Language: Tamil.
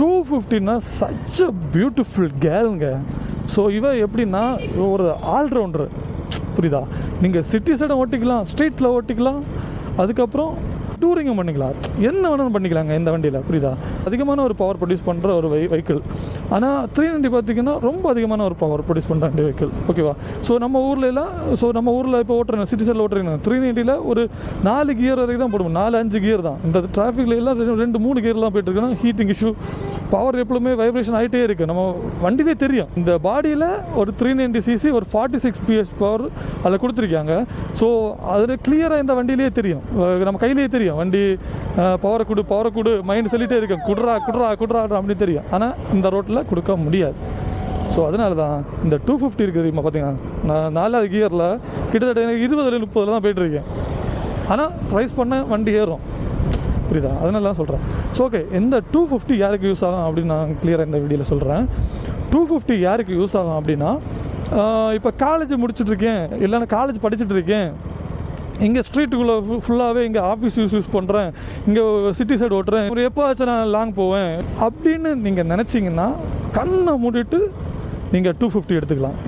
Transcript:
250னா சச் அ பியூட்டிஃபுல் கேர்ளுங்க. ஸோ இவ எப்படின்னா ஒரு ஆல்ரவுண்டரு, புரியுதா? நீங்கள் சிட்டி சைடை ஓட்டிக்கலாம், ஸ்ட்ரீட்டில் ஓட்டிக்கலாம், அதுக்கப்புறம் டூரிங்கும் பண்ணிக்கலாம், என்ன வேணாலும் பண்ணிக்கலாங்க இந்த வண்டியில், புரியுதா? அதிகமான ஒரு பவர் ப்ரொடியூஸ் பண்ணுற ஒரு வெஹிக்கிள். ஆனால் 390 பார்த்திங்கன்னா ரொம்ப அதிகமான ஒரு பவர் ப்ரொடியூஸ் பண்ணுற வண்டி வெஹிக்கிள், ஓகேவா? ஸோ நம்ம ஊரில் இப்போ ஓட்டுறேன், சிட்டி சைடில் ஓட்டுறீங்க 390ல் ஒரு 4 கியர் வரைக்கும் தான் போடுவோம், 4-5 கியர் தான். இந்த டிராஃபிக்கில் எல்லாம் 2-3 கியர்லாம் போயிட்டு இருக்குன்னா ஹீட்டிங் இஷ்யூ, பவர் எப்பவுமே வைப்ரேஷன் ஆகிட்டே இருக்குது. நம்ம வண்டியிலே தெரியும். இந்த பாடியில் ஒரு 390cc ஒரு 46 PS பவர் அதில் கொடுத்துருக்காங்க. ஸோ அதில் கிளியராக இந்த வண்டியிலே தெரியும், நம்ம கையிலேயே தெரியும் வண்டி பவரை கொடு மைண்ட் சொல்லிகிட்டே இருக்கும், குட்ரா அப்படின்னு தெரியும். ஆனால் இந்த ரோட்டில் கொடுக்க முடியாது. ஸோ அதனால தான் இந்த 250 இருக்குது பார்த்தீங்கன்னா, நான் 4வது கியரில் கிட்டத்தட்ட எனக்கு 20-30 தான் போய்ட்டுருக்கேன். ஆனால் ரைஸ் பண்ண வண்டி ஏறும், புரியுதா? அதனால தான் சொல்கிறேன். ஸோ ஓகே, இந்த 250 யாருக்கு யூஸ் ஆகும் அப்படின்னு நான் கிளியராக இந்த வீடியோவில் சொல்கிறேன். 250 யாருக்கு யூஸ் ஆகும் அப்படின்னா, இப்போ காலேஜ் முடிச்சுட்ருக்கேன், இல்லைன்னா காலேஜ் படிச்சுட்ருக்கேன், இங்கே ஸ்ட்ரீட்டுக்குள்ளே ஃபுல்லாகவே இங்கே ஆஃபீஸ் யூஸ் பண்ணுறேன், இங்கே சிட்டி சைடு ஓட்டுறேன், ஒரு எப்போ ஆச்சு நான் லாங் போவேன் அப்படின்னு நீங்கள் நினச்சிங்கன்னா கண்ணை மூடிட்டு நீங்கள் 250 எடுத்துக்கலாம்.